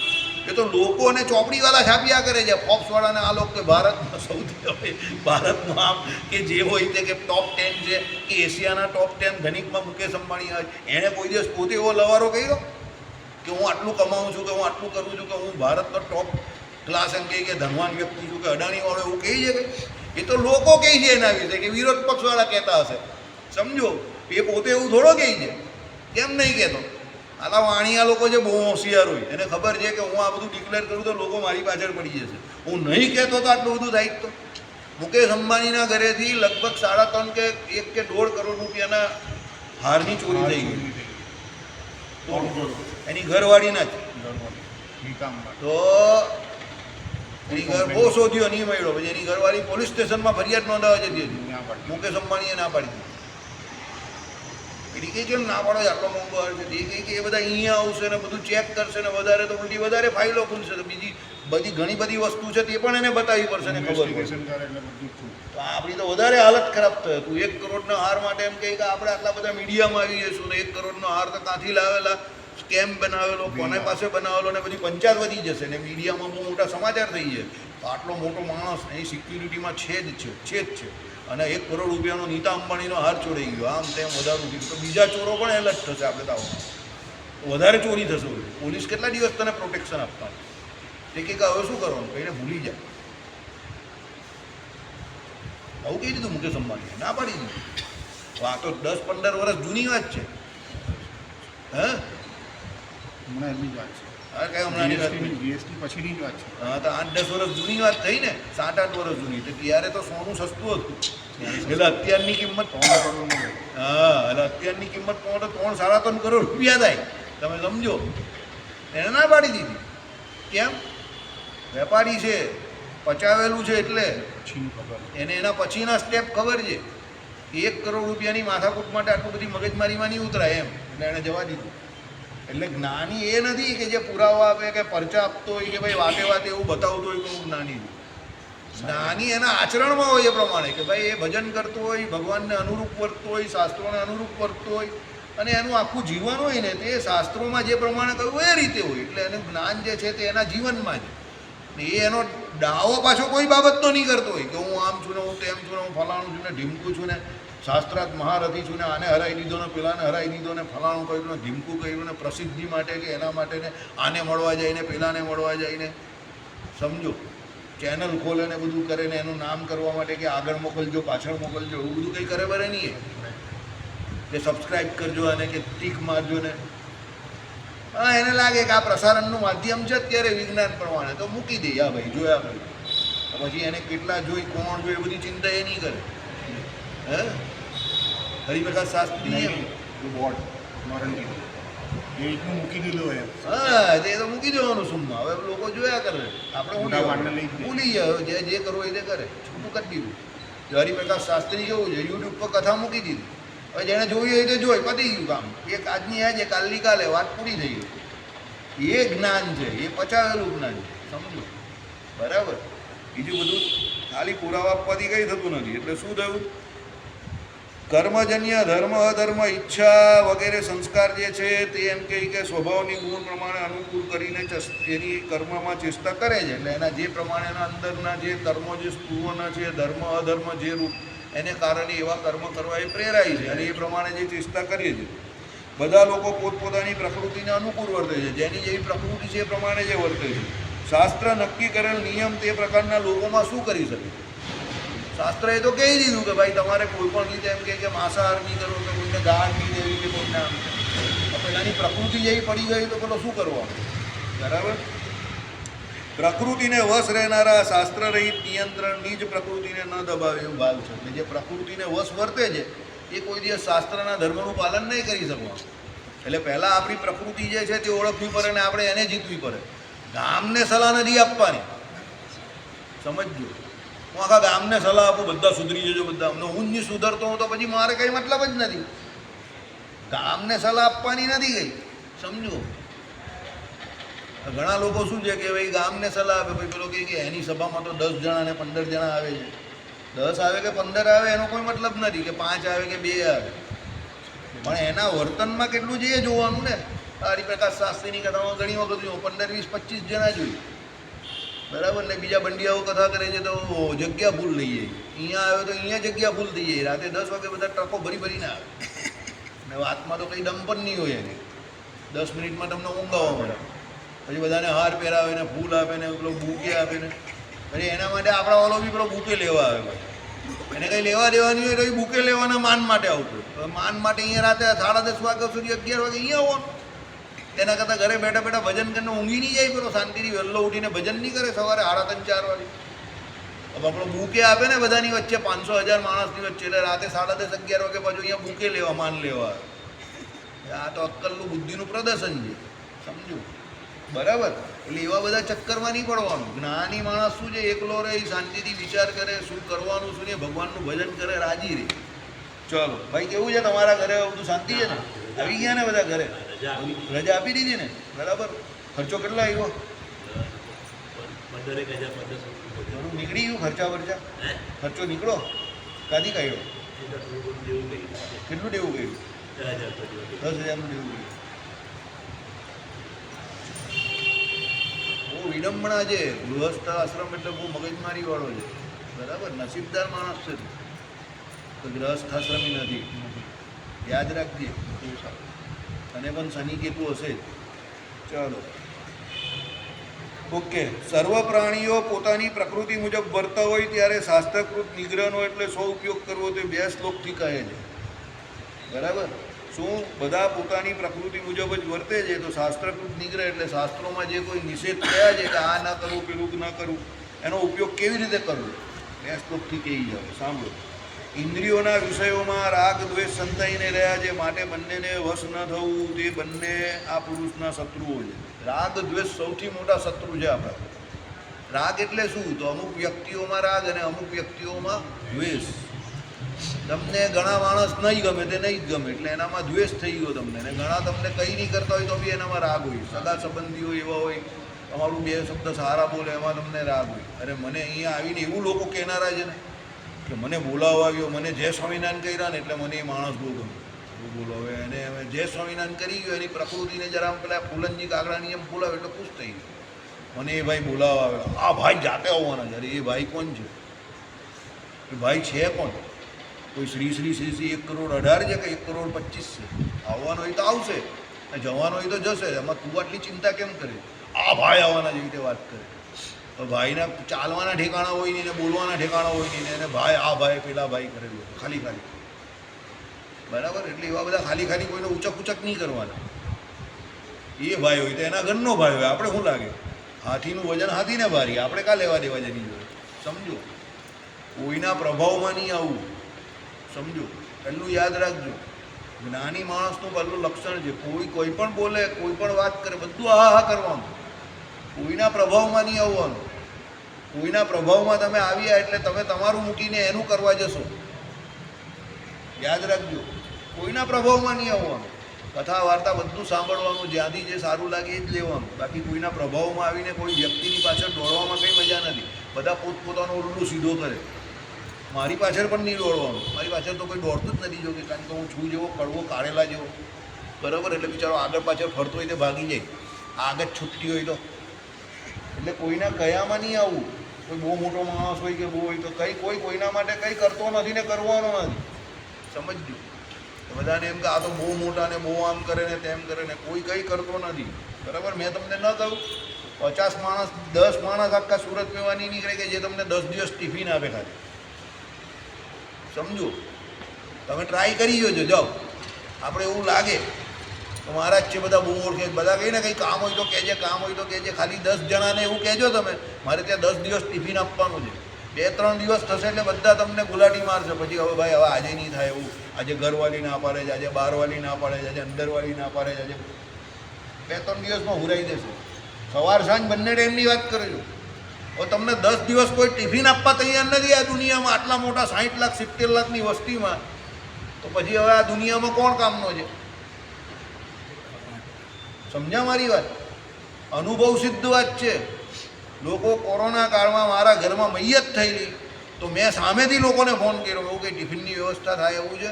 એ તો લોકો અને ચોપડીવાળા છાપ્યા કરે છે, ફોક્સવાળાને આ લોકો કે ભારતમાં સૌથી ભારતમાં આમ કે જે હોય તે કે ટોપ 10 છે કે એશિયાના ટોપ 10 ધનિકમાં મુકેશ અંબાણી આવે. એણે કોઈ દિવસ પોતે એવો લવારો કર્યો કે હું આટલું કમાઉં છું, કે હું આટલું કરું છું, કે હું ભારતનો ટોપ ક્લાસ એમ કે ધનવાન વ્યક્તિ છું, કે અડાણીવાળો એવું કહી છે? એ તો લોકો કહે છે એના વિશે, કે વિરોધ પક્ષવાળા કહેતા હશે. સમજો, એ પોતે એવું થોડો કહે છે. કેમ નહીં કહેતો? આલા વાણિયા લોકો જે બહુ હોશિયાર હોય એને ખબર છે કે હું આ બધું ડિક્લેર કરું તો લોકો મારી પાછળ પડી જશે. હું નહીં કહેતો તો આટલું બધું થાય. તો મુકેશ અંબાણીના ઘરેથી લગભગ 3.5 કે 1 કે 1.5 કરોડ રૂપિયાના હારની ચોરી થઈ ગઈ. એની ઘરવાળીના જ. તો એની ઘર બહુ શોધ્યો, નહીં મળ્યો. પછી એની ઘરવાળી પોલીસ સ્ટેશનમાં ફરિયાદ નોંધાવા જતી હતી. મુકેશ અંબાણીએ ના પાડી દીધી. એની કંઈ કેમ ના પાડો? આટલો મોંઘો આવે છે. એ કંઈ કે એ બધા અહીંયા આવશે ને બધું ચેક કરશે ને વધારે તો ઉલટી વધારે ફાઇલો ખુલશે. તો બીજી બધી ઘણી બધી વસ્તુ છે તે પણ એને બતાવવી પડશે ને ખબર પડશે. તો આપણી તો વધારે હાલત ખરાબ થાય. તું 1 કરોડના હાર માટે એમ કહે કે આપણે આટલા બધા મીડિયામાં આવી જઈશું ને 1 કરોડનો હાર તો ક્યાંથી લાવેલા, સ્કેમ બનાવેલો, કોને પાસે બનાવેલો ને બધી પંચાયત વધી જશે ને મીડિયામાં બહુ મોટા સમાચાર થઈ જાય. તો આટલો મોટો માણસ એની સિક્યુરિટીમાં છે જ છે અને 1 કરોડ રૂપિયાનો નીતા અંબાણીનો હાર ચોરાઈ ગયો, આમ તેમ વધારું થયું. તો બીજા ચોરો પણ એલર્ટ થશે આપણે તો. વધારે ચોરી થશે. પોલીસ કેટલા દિવસ તને પ્રોટેક્શન આપવાનું? તે કે હવે શું કરવાનું કહીને ભૂલી જાય. આવું કહી દીધું મુકેશ અંબાણીએ, ના પાડી દીધું. આ તો 10-15 વર્ષ જૂની વાત છે. હા હમણાં એમની જ વાત છે. હા કઈ હમણાંની વાત નહીં. જીએસટી પછીની જ વાત છે. હા તો 8-10 વર્ષ જૂની વાત થઈ ને, 7-8 વર્ષ જૂની. તો ત્યારે તો સોનું સસ્તું હતું. એટલે અત્યારની કિંમત 3 કરોડનું હા એટલે અત્યારની કિંમત 3-3.5 કરોડ રૂપિયા થાય. તમે સમજો. એને ના પાડી દીધી. કેમ? વેપારી છે, પચાવેલું છે, એટલે પછીની ખબર. એને એના પછીના સ્ટેપ ખબર છે. 1 કરોડ રૂપિયાની માથાકૂટ માટે આટલું બધી મગજમારીમાં નહીં ઉતરાય એમ. એટલે એણે જવા દીધું. એટલે જ્ઞાની એ નથી કે જે પુરાવા આપે કે પરચા આપતો હોય કે ભાઈ વાતે વાતે એવું બતાવતો હોય કે હું જ્ઞાની છું. જ્ઞાની એના આચરણમાં હોય એ પ્રમાણે કે ભાઈ એ ભજન કરતો હોય, ભગવાનને અનુરૂપ વર્તતો હોય, શાસ્ત્રોને અનુરૂપ વર્તતો હોય અને એનું આખું જીવન હોય ને તે શાસ્ત્રોમાં જે પ્રમાણે કહ્યું એ રીતે હોય. એટલે એનું જ્ઞાન જે છે તે એના જીવનમાં જ. ને એ એનો દાવો પાછો કોઈ બાબતનો નહીં કરતો હોય કે હું આમ છું ને હું તેમ છું ને હું ફલાણું છું ને ઢીમકું છું ને શાસ્ત્રાર્થ મહારથી છું ને આને હરાઈ દીધો ને પેલાને હરાઈ દીધો ને ફલાણું કર્યું ને ઢીમકું કર્યું ને પ્રસિદ્ધિ માટે કે એના માટે ને આને મળવા જાય ને પેલાને મળવા જાય ને સમજો ચેનલ ખોલે ને બધું કરે ને એનું નામ કરવા માટે કે આગળ મોકલજો પાછળ મોકલજો એવું બધું કંઈ કરે બરે નહીં કે સબસ્ક્રાઈબ કરજો અને કે ટીક મારજો ને. હા એને લાગે કે આ પ્રસારણનું માધ્યમ છે અત્યારે વિજ્ઞાન પ્રમાણે તો મૂકી દે. હા ભાઈ જોયા ભાઈ પછી એને કેટલા જોઈ કોણ જોઈ એ બધી ચિંતા એ નહીં કરે. હે હરિપ્રકાશ શાસ્ત્રી બોર્ડ વોરંટી એ રીતનું મૂકી દીધું એમ. હા તે તો મૂકી દેવાનું સુમમાં. હવે લોકો જોયા કરે આપણે મોટા વાળને લઈ જ દે. ભૂલી જાય જે કરવું એ તે કરે. છૂટું કરી દીધું. હરિપ્રકાશ શાસ્ત્રી કેવું છે યુટ્યુબ પર કથા મૂકી દીધી. હવે જેને જોયું હોય તે જોઈ પતી ગયું કામ. એક આજની આજે કાલની કાલે વાત પૂરી થઈ ગઈ. એ જ્ઞાન છે, એ પચાવેલું જ્ઞાન છે. સમજો બરાબર. બીજું બધું ખાલી પુરાવા આપવાથી કંઈ થતું નથી. એટલે શું થયું? કર્મજન્ય ધર્મ અધર્મ ઈચ્છા વગેરે સંસ્કાર જે છે તે એમ કહે કે સ્વભાવની ગુણ પ્રમાણે અનુકૂળ કરીને એની કર્મમાં ચેષ્ટા કરે છે. એટલે એના જે પ્રમાણેના અંદરના જે કર્મો જે સ્પૃહોના છે ધર્મ અધર્મ જે રૂપ એને કારણે એવા કર્મ કરવા એ પ્રેરાય છે અને એ પ્રમાણે જે ચેષ્ટા કરીએ છીએ. બધા લોકો પોતપોતાની પ્રકૃતિને અનુકૂળ વર્તે છે. જેની જેવી પ્રકૃતિ છે એ પ્રમાણે જે વર્તે છે. શાસ્ત્ર નક્કી કરેલ નિયમ તે પ્રકારના લોકોમાં શું કરી શકે? શાસ્ત્ર એ તો કહી દીધું કે ભાઈ તમારે કોઈ પણ રીતે એમ કે માંસાહાર નહીં કરવો કે કોઈને ગાળ નહીં દેવી કે કોઈને આમ પેલાની પ્રકૃતિ જેવી પડી ગઈ તો પેલો શું કરવાનું? બરાબર. પ્રકૃતિને વશ રહેનારા શાસ્ત્ર રહિત નિયંત્રણની જ પ્રકૃતિને ન દબાવે એવું ભાવ છે. એટલે જે પ્રકૃતિને વશ વર્તે છે એ કોઈ દિવસ શાસ્ત્રના ધર્મનું પાલન નહીં કરી શકવાનું. એટલે પહેલાં આપણી પ્રકૃતિ જે છે તે ઓળખવી પડે ને આપણે એને જીતવી પડે. ગામને સલાહ નથી આપવાની. સમજજો. હું આખા ગામને સલાહ આપું બધા સુધરી જજો બધા અમને હું જ નહીં સુધરતો હું તો પછી મારે કંઈ મતલબ જ નથી. ગામને સલાહ આપવાની નથી ગઈ. સમજો. ઘણા લોકો શું છે કે ભાઈ ગામને સલાહ આપે ભાઈ પેલો કહે કે એની સભામાં તો 10 જણા ને 15 જણા આવે છે. 10 આવે કે 15 આવે એનો કોઈ મતલબ નથી કે 5 આવે કે 2 આવે. પણ એના વર્તનમાં કેટલું છે એ જોવાનું ને. હરિપ્રકાશ શાસ્ત્રીની કથામાં ઘણી વખત જોયું 15, 20, 25 જણા જોયું. બરાબર ને બીજા બંડિયાઓ કથા કરે છે તો જગ્યા ફૂલ થઈ જાય. અહીંયા આવ્યો તો અહીંયા જગ્યા ફૂલ થઈ જાય. રાતે 10 વાગે બધા ટ્રકો ભરી ભરીને આવે ને વાતમાં તો કંઈ દમ પણ નહીં હોય એની. 10 મિનિટમાં તમને ઊંઘ આવવા મળે. પછી બધાને હાર પહેરાવે ને ફૂલ આપે ને પેલો બુકે આપે ને પછી એના માટે આપણા વાળો બી પેલો બુકે લેવા આવે ભાઈ. એને કંઈ લેવા દેવાની હોય તો એ બુકે લેવાના માન માટે આવતું. માન માટે અહીંયા રાતે 10:30 વાગ્યા સુધી 11 વાગે અહીંયા આવવાનું. તેના કરતાં ઘરે બેઠા બેઠા ભજન કરીને ઊંઘી નહીં જાય પેલો શાંતિથી વહેલો ઉઠીને ભજન નહીં કરે સવારે 3:30, 4 વાગે. હવે આપણો બુકે આપે ને બધાની વચ્ચે 500,000 માણસની વચ્ચે એટલે રાતે 10:30, 11 વાગે પાછું અહીંયા બુકે લેવા માન લેવા આવે. આ તો અક્કલનું બુદ્ધિનું પ્રદર્શન છે. સમજો બરાબર. એટલે એવા બધા ચક્કરમાં નહીં પડવાનું. જ્ઞાની માણસ શું છે એકલો રહે શાંતિથી વિચાર કરે શું કરવાનું શું નહીં ભગવાનનું ભજન કરે રાજી રહે. ચલો ભાઈ કેવું છે તમારા ઘરે બધું શાંતિ છે ને? આવી ગયા ને બધા ઘરે? રજા આપી દીધી ને? બરાબર. ખર્ચો કેટલો આવ્યો? 15,000 નીકળી ગયું ખર્ચા વર્ચા? ખર્ચો નીકળો? કાદી કાઢ્યો? કેટલું દેવું ગયું? 10,000નું દેવું ગયું. બહુ વિડંબણા છે. ગૃહસ્થ આશ્રમ એટલે બહુ મગજમારી વાળો છે. બરાબર. નસીબદાર માણસ છે તો ગૃહસ્થ આશ્રમી નથી. યાદ રાખજે. અને પણ શનિ કેતુ હશે જ. ચાલો. ઓકે. સર્વ પ્રાણીઓ પોતાની પ્રકૃતિ મુજબ વર્તા હોય ત્યારે શાસ્ત્રકૃત નિગ્રહનો એટલે ઉપયોગ કરવો તે 2 શ્લોકથી કહે છે. બરાબર. શું બધા પોતાની પ્રકૃતિ મુજબ જ વર્તે છે તો શાસ્ત્રકૃત નિગ્રહ એટલે શાસ્ત્રોમાં જે કોઈ નિષેધ થયા છે કે આ ના કરવું પેલું ના કરવું, એનો ઉપયોગ કેવી રીતે કરવો 2 શ્લોકથી કહી જાવ. સાંભળો. ઇન્દ્રિયોના વિષયોમાં રાગ દ્વેષ સંતાઈને રહ્યા છે, માટે બંનેને વશ ન થવું. તે બંને આ પુરુષના શત્રુઓ છે. રાગ દ્વેષ સૌથી મોટા શત્રુ છે આપણા. રાગ એટલે શું? તો અમુક વ્યક્તિઓમાં રાગ અને અમુક વ્યક્તિઓમાં દ્વેષ. તમને ઘણા માણસ નહીં ગમે તે નહીં જ ગમે એટલે એનામાં દ્વેષ થઈ ગયો તમને, અને ઘણા તમને કંઈ નહીં કરતા હોય તો બી એનામાં રાગ હોય. સગા સંબંધીઓ એવા હોય, તમારું 2 શબ્દ સારા બોલે એમાં તમને રાગ હોય. અરે મને અહીંયા આવીને એવું લોકો કહેનારા છે ને કે મને બોલાવવા આવ્યો, મને જય સ્વામિનારાયણ કર્યા ને એટલે મને એ માણસ બહુ ગમે. બોલો હવે એને હવે જય સ્વામિનારાયણ કરી ગયો, એની પ્રકૃતિને જરા પેલા ફૂલનજી કાગડાની એમ બોલાવે એટલે ખુશ થઈ ગયો. મને એ ભાઈ બોલાવવા આવેલા, આ ભાઈ જાતે આવવાના. જ્યારે એ ભાઈ કોણ છે? એ ભાઈ છે કોણ? કોઈ શ્રી 1 કરોડ 18 છે કે 1 કરોડ 25 છે? આવવાનો હોય તો આવશે, જવાનો હોય તો જશે. એમાં તું આટલી ચિંતા કેમ કરે? આ ભાઈ આવવાના જેવી રીતે વાત કરે. તો ભાઈના ચાલવાના ઠેકાણા હોય નહીં ને બોલવાના ઠેકાણા હોય નહીં ને એને ભાઈ આ ભાઈ પેલા ભાઈ કરેલું ખાલી ખાલી. બરાબર. એટલે એવા બધા ખાલી ખાલી કોઈને ઉચક નહીં કરવાના. એ ભાઈ હોય તો એના ઘરનો ભાઈ હોય. આપણે શું લાગે? હાથીનું વજન હાથીને ભારી, આપણે કાં લેવા દેવા જની જોઈએ? સમજો. કોઈના પ્રભાવમાં નહીં આવવું. સમજો. પહેલું યાદ રાખજો, જ્ઞાની માણસનું પહેલું લક્ષણ છે કોઈ પણ બોલે, કોઈ પણ વાત કરે, બધું હા કરવાનું. કોઈના પ્રભાવમાં નહીં આવવાનું. કોઈના પ્રભાવમાં તમે આવ્યા એટલે તમે તમારું મૂકીને એનું કરવા જશો. યાદ રાખજો, કોઈના પ્રભાવમાં નહીં આવવાનું. કથા વાર્તા બધું સાંભળવાનું, જ્યાંથી જે સારું લાગે એ જ લેવાનું. બાકી કોઈના પ્રભાવમાં આવીને કોઈ વ્યક્તિની પાછળ દોડવામાં કંઈ મજા નથી. બધા પોતપોતાનો ઉલ્લું સીધો કરે. મારી પાછળ પણ નહીં દોડવાનું. મારી પાછળ તો કોઈ દોડતું જ નથી જોકે, કારણ કે હું છું જેવો કડવો કાઢેલા જેવો. બરાબર. એટલે બિચારો આગળ પાછળ ફરતો હોય તો ભાગી જાય, આગળ છૂટતી હોય તો. એટલે કોઈના કયામાં નહીં આવવું. કોઈ બહુ મોટો માણસ હોય કે બહુ હોય તો કોઈ કોઈના માટે કંઈ કરતો નથી ને કરવાનો નથી. સમજજો. બધાને એમ કે આ તો બહુ મોટા ને બહુ આમ કરે ને તેમ કરે ને, કોઈ કંઈ કરતો નથી. બરાબર. મેં તમને ન કહું 50 માણસ 10 માણસ આખા સુરત મેવાની નીકળે કે જે તમને 10 દિવસ ટિફિન આપે ખાલી. સમજો. તમે ટ્રાય કરી જોજો. જાઓ, આપણે એવું લાગે તો મહારાજ છે બધા બહુ ઓળખે, બધા કહીને કંઈ કામ હોય તો કહેજે, કામ હોય તો કહેજે. ખાલી 10 જણાને એવું કહેજો તમે મારે ત્યાં 10 દિવસ ટિફિન આપવાનું છે. 2-3 દિવસ થશે એટલે બધા તમને ગુલાટી મારશે. પછી હવે ભાઈ હવે આજે નહીં થાય એવું, આજે ઘરવાળી ના પાડે છે, આજે બહારવાળી ના પાડે છે, આજે અંદરવાળી ના પાડે છે, આજે 2-3 દિવસમાં હુરાઈ દેશે. સવાર સાંજ બંને ટાઈમની વાત કરજો. હવે તમને 10 દિવસ કોઈ ટિફિન આપવા તૈયાર નથી આ દુનિયામાં, આટલા મોટા 60 લાખ 70 લાખની વસ્તીમાં, તો પછી હવે આ દુનિયામાં કોણ કામનો છે? સમજ્યા મારી વાત? અનુભવ સિદ્ધ વાત છે. લોકો કોરોના કાળમાં મારા ઘરમાં મૈયત થયેલી તો મેં સામેથી લોકોને ફોન કર્યો, એવું કંઈ ટિફિનની વ્યવસ્થા થાય એવું છે?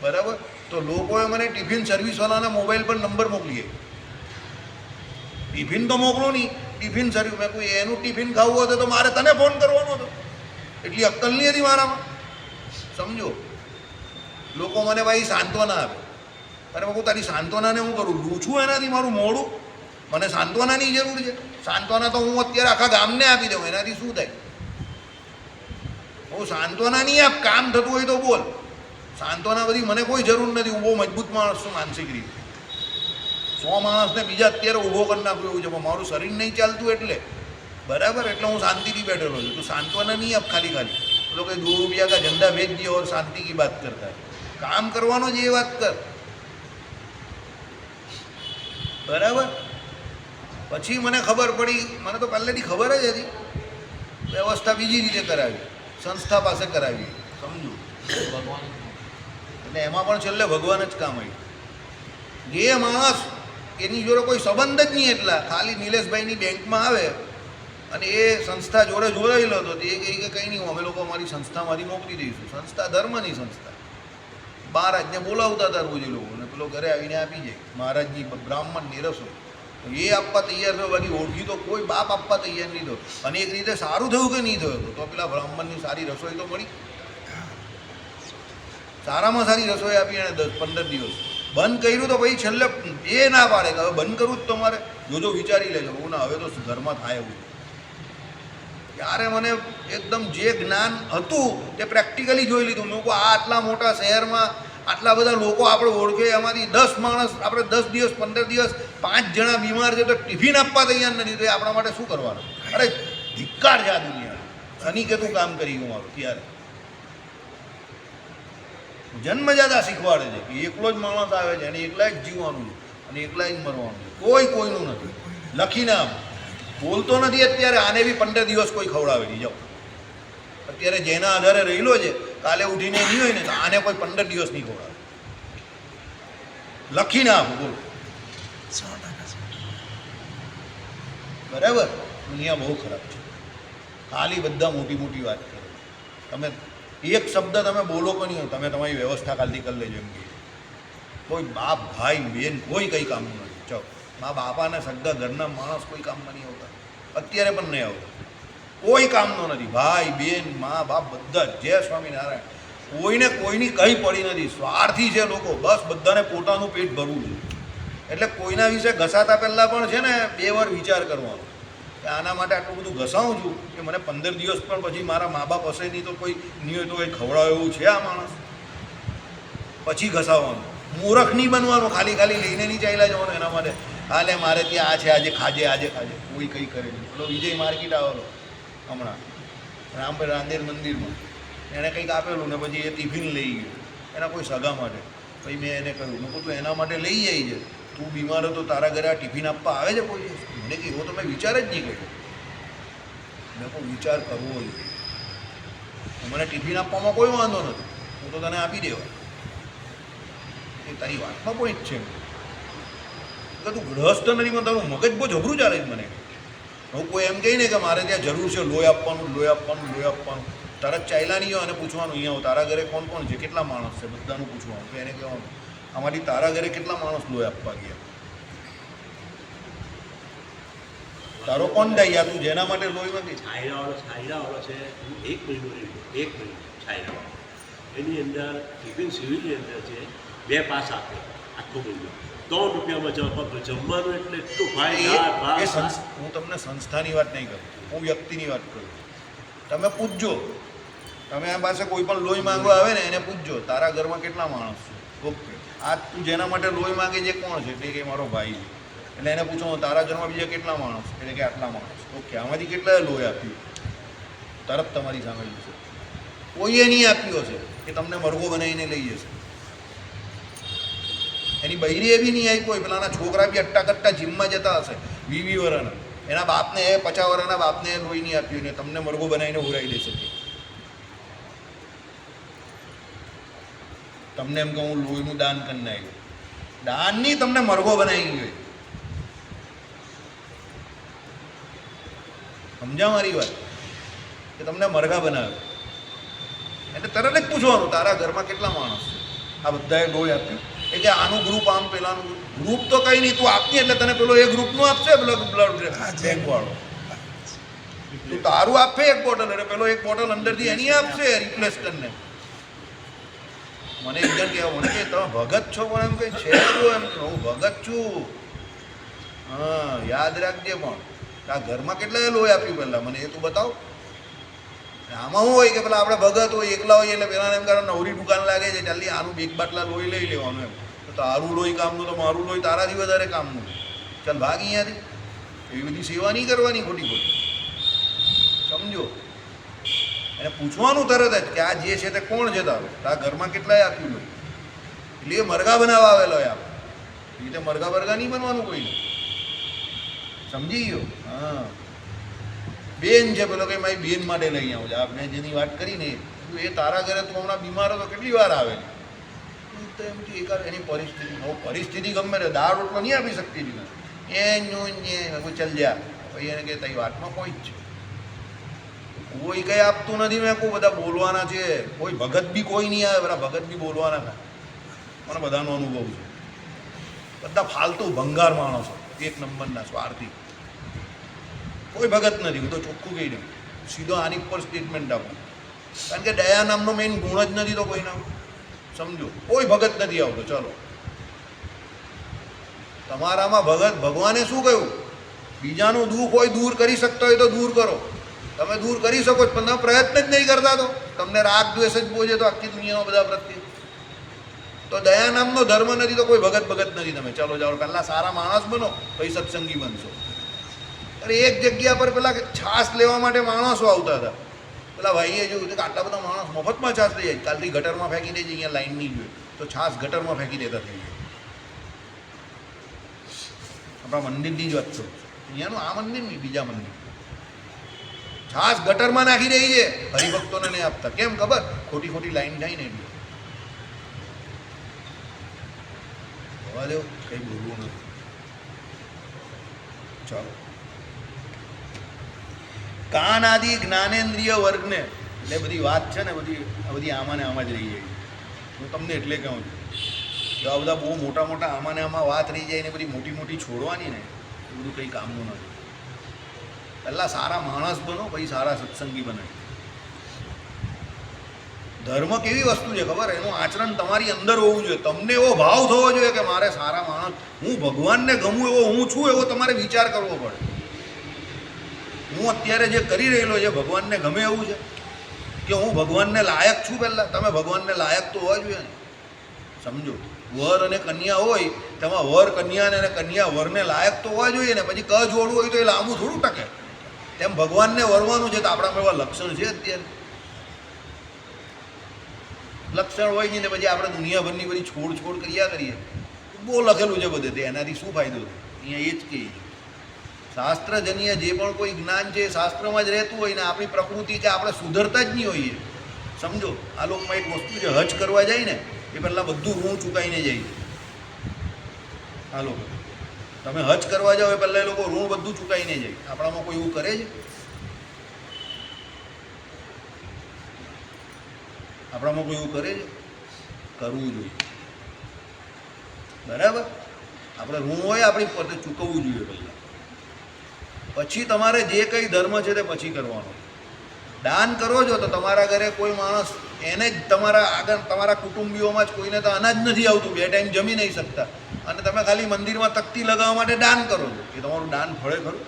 બરાબર. તો લોકોએ મને ટિફિન સર્વિસવાળાના મોબાઈલ પર નંબર મોકલીએ. ટિફિન તો મોકલો નહીં, ટિફિન સર્વિસ. મેં કોઈ એનું ટિફિન ખાવું હતું તો મારે તને ફોન કરવાનો હતો? એટલી અક્કલ નહીં હતી મારામાં. સમજો. લોકો મને ભાઈ સાંત્વના આપે. અરે બાપુ તારી સાંત્વનાને હું કરું? લૂં છું એનાથી મારું મોડું? મને સાંત્વનાની જરૂર છે? સાંત્વના તો હું અત્યારે આખા ગામને આપી દઉં, એનાથી શું થાય? હું સાંત્વના નહીં આપ, કામ થતું હોય તો બોલ. સાંત્વના બધી મને કોઈ જરૂર નથી. હું બહુ મજબૂત માણસ છું માનસિક રીતે. 100 માણસને બીજા અત્યારે ઊભો કરી નાખ્યો એવું છે, પણ મારું શરીર નહીં ચાલતું એટલે. બરાબર. એટલે હું શાંતિથી બેઠેલો છું. તો સાંત્વના નહીં આપ ખાલી ખાલી. લોકો 2 રૂપિયા કા ઝંડા ભેજ દિયો ઓર શાંતિ કી બાત કરતા है. કામ કરવાનો જ એ વાત કર. બરાબર. પછી મને ખબર પડી, મને તો પહેલેથી ખબર જ હતી, વ્યવસ્થા બીજી રીતે કરાવી, સંસ્થા પાસે કરાવી. સમજો. એટલે એમાં પણ છેલ્લે ભગવાન જ કામ આવ્યું. જે માણસ એની જોડે કોઈ સંબંધ જ નહીં, એટલા ખાલી નિલેશભાઈની બેંકમાં આવે અને એ સંસ્થા જોડે જોડાયેલો હતો, એ કહે કે કંઈ નહીં, અમે લોકો અમારી સંસ્થામાંથી મોકલી દઈશું. સંસ્થા ધર્મની સંસ્થા. મહારાજને બોલાવતા હતા રોજ એ લોકો, અને પેલો ઘરે આવીને આપી જાય. મહારાજની બ્રાહ્મણની રસોઈ એ આપવા તૈયાર થયો, બાકી ઓળખી તો કોઈ બાપ આપવા તૈયાર નહીં થયો. અને એક રીતે સારું થયું કે નહીં થયું તો પેલા બ્રાહ્મણની સારી રસોઈ તો મળી. સારામાં સારી રસોઈ આપી એને 10-15 દિવસ. બંધ કર્યું તો પછી છેલ્લે એ ના પાડે કે હવે બંધ કરવું જ તમારે જોજો વિચારી લેજો હું ના હવે તો ઘરમાં થાય એવું ત્યારે મને એકદમ જે જ્ઞાન હતું તે પ્રેક્ટિકલી જોઈ લીધું મેં કહું આ આટલા મોટા શહેરમાં આટલા બધા લોકો આપણે ઓળખે એમાંથી 10 માણસ આપણે 10 દિવસ 15 દિવસ 5 જણા બીમાર છે તો ટિફિન આપવા તૈયાર નથી તો એ આપણા માટે શું કરવાનું અરે ધિક્કાર છે આ દુનિયા અનિકેતું કામ કરી ગયું મારું ત્યારે જન્મજાતા શીખવાડે છે કે એકલો જ માણસ આવે છે અને એકલા જ જીવવાનું છે અને એકલા જ મરવાનું છે કોઈ કોઈનું નથી લખીને આમ બોલતો નથી અત્યારે આને બી 15 દિવસ કોઈ ખવડાવે નહીં જાઓ અત્યારે જેના આધારે રહેલો છે કાલે ઉઠીને નહીં હોય ને તો આને કોઈ 15 દિવસ નહીં ખવડાવે લખીને આપું બોલો બરાબર દુનિયા બહુ ખરાબ છે ખાલી બધા મોટી મોટી વાત કરે તમે એક શબ્દ તમે બોલો પણ નહીં તમે તમારી વ્યવસ્થા કાલથી કરી લેજો એમ કે કોઈ બાપ ભાઈ બેન કોઈ કંઈ કામનું નથી ચાલો મા બાપાને સગા ઘરના માણસ કોઈ કામમાં નહીં આવતા અત્યારે પણ નહીં આવતા કોઈ કામનો નથી ભાઈ બેન મા બાપ બધા જય સ્વામિનારાયણ કોઈને કોઈની કંઈ પડી નથી સ્વાર્થી છે લોકો બસ બધાને પોતાનું પેટ ભરવું છે એટલે કોઈના વિશે ઘસાતા પહેલાં પણ છે ને 2 વાર વિચાર કરવાનો કે આના માટે આટલું બધું ઘસાવું છું કે મને 15 દિવસ પણ પછી મારા મા બાપ હશે નહીં તો કોઈ નહીં હોય તો કંઈ ખવડાવે એવું છે આ માણસ પછી ઘસાવવાનું મૂર્ખ નહીં બનવાનું ખાલી ખાલી લઈને નહીં ચાલ્યા જવાનું એના માટે હાલે મારે ત્યાં આ છે આજે ખાજે કોઈ કંઈ કરે નહીં પેલો વિજય માર્કેટ આવેલો હમણાં રાંદેર મંદિરમાં એણે કંઈક આપેલું ને પછી એ ટિફિન લઈ ગયો એના કોઈ સગા માટે પછી મેં એને કહ્યું મેં કહું તું એના માટે લઈ જાય છે તું બીમાર હતો તારા ઘરે આ ટિફિન આપવા આવે છે કોઈ મને કે એવો તો મેં વિચાર જ નહીં કર્યો મેં કોઈ વિચાર કરવો જોઈએ મને ટિફિન આપવામાં કોઈ વાંધો નથી હું તો તને આપી દેવા એ તારી વાતમાં પોઈન્ટ છે કે તું ગ્રહસ્થ નથી પણ તારું મગજ બહુ જબરું ચાલે છે મને હું કોઈ એમ કહી ને કે મારે ત્યાં જરૂર છે લોહી આપવાનું તરત ચાલ્યા નહીં હોય અને પૂછવાનું અહીંયા તારા ઘરે કોણ કોણ છે કેટલા માણસ છે બધાનું પૂછવાનું તો એને કહેવાનું આમાંથી તારા ઘરે કેટલા માણસ લોહી આપવા ગયા તારો કોણ ડાઈ તું જેના માટે લોહી નથી છાયરાવાળો છે એક મહિનો છાયરાવાળો એની અંદર ટિફિન સિવિલની અંદર છે 2 પાસ આપે આખો મહિનો ₹3 જમવાનું એટલે એટલું ભાઈ હું તમને સંસ્થાની વાત નહીં કરું હું વ્યક્તિની વાત કરું તમે પૂછજો તમે આ પાસે કોઈ પણ લોહી માંગવા આવે ને એને પૂછજો તારા ઘરમાં કેટલા માણસ છે ઓકે આ તું જેના માટે લોહી માંગે છે કોણ છે એટલે કે મારો ભાઈ છે એટલે એને પૂછો તારા ઘરમાં બીજા કેટલા માણસ એટલે કે આટલા માણસ ઓકે આમાંથી કેટલાએ લોહી આપ્યું તરત તમારી સામે જશે કોઈએ નહીં આપ્યો હશે કે તમને મરઘો બનાવીને લઈ જશે એની બૈરી એવી નહીં આવી કોઈ પેલાના છોકરા બી અટ્ટા જીમમાં જતા હશે 20 વર્ષના એના બાપને 50 વર્ષના બાપને લોહી નહીં આપ્યું ને તમને મરઘો બનાવીને ઉરાઈ દેશે તમને એમ કે હું લોહીનું દાન કરીને આવ્યો દાનની તમને મરઘો બનાવી ગયો સમજા મારી વાત કે તમને મરઘા બનાવ્યો એટલે તરત જ પૂછવાનું તારા ઘરમાં કેટલા માણસ છે આ બધાએ લોહી આપ્યું એ કે આનું ગ્રુપ આમ પેલાનું ગ્રુપ તો કંઈ નહીં તું આપતી એટલે તને પેલો એ ગ્રુપનું આપશે બ્લડ બેંક વાળો તું તારું આપે એક બોટલ એટલે પેલો એક બોટલ અંદરથી એની આપશે રિપ્લેસ કરીને મને એકદમ કહેવા મને કે તમે ભગત છો પણ એમ કંઈ છે એમ હું ભગત છું હા યાદ રાખજે પણ આ ઘરમાં કેટલાએ લોહી આપ્યું પહેલાં મને એ તું બતાવ આમાં શું હોય કે પેલા આપણે ભગત હોય એકલા હોઈએ એટલે પેલા એમ કરે નવરી દુકાન લાગે છે ચાલી આનું 2 બાટલા લોહી લઈ લેવાનું એમ તો તારું લોહી કામનું તો મારું લોહી તારાથી વધારે કામનું ચાલ ભાગ અહીંયાથી એવી બધી સેવા નહીં કરવાની ખોટી સમજો એને પૂછવાનું તરત જ કે આ જે છે તે કોણ છે તારું તારા ઘરમાં કેટલાય આપ્યું લોહી એટલે એ મરઘા બનાવવા આવેલો હોય આપણે એ રીતે મરઘા નહીં બનવાનું કોઈને સમજી ગયો હા બેન છે પેલો કે મારી બેન માટે લઈ આવું છે આપણે જેની વાત કરીને એ તારા ઘરે તું હમણાં બીમાર હતો કેટલી વાર આવે તો એમ કે એકાદ એની પરિસ્થિતિ ગમે તે દાળ રોટલો નહીં આપી શકતી કોઈ ચલ જા પછી એને કે તારી વાતમાં કોઈ જ છે કોઈ કંઈ આપતું નથી મેં કોઈ બધા બોલવાના છે કોઈ ભગત બી કોઈ નહીં આવે બધા ભગત બી બોલવાના થાય મને બધાનો અનુભવ છે બધા ફાલતુ ભંગાર માણસો 1 નંબરના સ્વાર્થી કોઈ ભગત નથી હું તો ચોખ્ખું કહી દઉં સીધો આની પર સ્ટેટમેન્ટ આપું કારણ કે દયા નામનો મેઇન ગુણ જ નથી તો કોઈના સમજો કોઈ ભગત નથી આવતો ચલો તમારામાં ભગવાને શું કહ્યું? બીજાનું દુઃખ હોય દૂર કરી શકતો હોય તો દૂર કરો. તમે દૂર કરી શકો છો, પણ તમે પ્રયત્ન જ નહીં કરતા. તો તમને રાગ દ્વેષ જ બહુ છે તો આખી દુનિયામાં બધા પ્રત્યે. તો દયા નામનો ધર્મ નથી તો કોઈ ભગત નથી. તમે ચાલો જાઓ, પહેલાં સારા માણસ બનો, પછી સત્સંગી બનશો. અરે એક જગ્યા પર પેલા છાશ લેવા માટે માણસો આવતા હતા. પેલા ભાઈએ જોયું કે આટલા બધા માણસ મફતમાં છાશ લઈ જાય, કાલથી ગટરમાં ફેંકી દેજે, અહીંયા લાઈન નહીં જોઈએ તો છાશ ગટરમાં ફેંકી દેતા થઈ જાય. આપણા મંદિરની જ વાત કરું, અહીંયાનું આ મંદિર નહીં, બીજા મંદિર. છાશ ગટરમાં નાખી દે છે, હરિભક્તોને નહીં આપતા. કેમ ખબર? ખોટી લાઈન થાય ને એટલે. હોવા દેવ, કંઈ બોલવું નથી. ચાલો, કાન આદિ જ્ઞાનેન્દ્રિય વર્ગને એટલે બધી વાત છે ને બધી આમાં ને આમાં જ રહી જાય. હું તમને એટલે કહું છું કે આ બધા બહુ મોટા આમાં વાત રહી જાય ને બધી મોટી છોડવાની ને એ બધું કંઈ કામનું નથી. પહેલાં સારા માણસ બનો, પછી સારા સત્સંગી બનાય. ધર્મ કેવી વસ્તુ છે ખબર? એનું આચરણ તમારી અંદર હોવું જોઈએ. તમને એવો ભાવ થવો જોઈએ કે મારે સારા માણસ, હું ભગવાનને ગમું એવો હું છું, એવો તમારે વિચાર કરવો પડે. હું અત્યારે જે કરી રહેલો છે ભગવાનને ગમે એવું છે કે હું ભગવાનને લાયક છું? પહેલાં તમે ભગવાનને લાયક તો હોવા જોઈએ ને. સમજો, વર અને કન્યા હોય તેમાં વર કન્યાને અને કન્યા વરને લાયક તો હોવા જોઈએ ને. પછી ક જોડવું હોય તો એ લાંબુ થોડું ટકે. તેમ ભગવાનને વરવાનું છે તો આપણામાં એવા લક્ષણ છે અત્યારે. લક્ષણ હોય નહીં ને પછી આપણે દુનિયાભરની બધી છોડ કર્યા કરીએ. બહુ લખેલું છે બધે, તે એનાથી શું ફાયદો છે? અહીંયા એ જ કહીએ. શાસ્ત્રજન્ય જે પણ કોઈ જ્ઞાન છે એ શાસ્ત્રમાં જ રહેતું હોય ને આપણી પ્રકૃતિ કે આપણે સુધરતા જ નહીં હોઈએ. સમજો, આ લોકમાં એક વસ્તુ છે, હજ કરવા જાય ને એ પહેલાં બધું ઋણ ચૂકાઈને જાય. આ લોકો તમે હજ કરવા જાઓ એ પહેલાં એ લોકો ઋણ બધું ચૂકાઈને જાય. આપણામાં કોઈ એવું કરે છે? આપણામાં કોઈ એવું કરે છે? કરવું જોઈએ. બરાબર? આપણે ઋણ હોય આપણી પોતે ચૂકવવું જોઈએ પહેલાં. પછી તમારે જે કંઈ ધર્મ છે તે પછી કરવાનો. દાન કરો છો તો તમારા ઘરે કોઈ માણસ, એને જ તમારા કુટુંબીઓમાં જ કોઈને તો અનાજ નથી આવતું, 2 ટાઈમ જમી નહીં શકતા, અને તમે ખાલી મંદિરમાં તકતી લગાવવા માટે દાન કરો છો. એ તમારું દાન ફળે ખરું?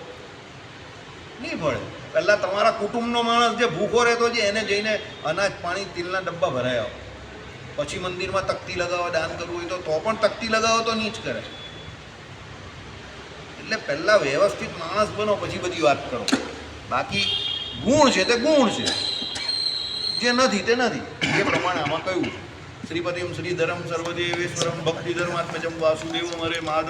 નહીં ફળે. પહેલાં તમારા કુટુંબનો માણસ જે ભૂખો રહેતો છે એને જઈને અનાજ, પાણી, તેલના ડબ્બા ભરાય આવો. પછી મંદિરમાં તકતી લગાવવા દાન કરવું હોય તો પણ તકતી લગાવો તો નહીં જ કરે. એટલે પહેલાં વ્યવસ્થિત માણસ બનો, પછી બધી વાત કરો. બાકી ગુણ છે તે ગુણ છે, જે નથી તે નથી. એ પ્રમાણે આમાં કહ્યું છે. શ્રીપતિમ શ્રીધરમ સર્વદેવેશ્વરમ ભક્તિધર્માત્મજમ વાસુદેવમ હરે માધવ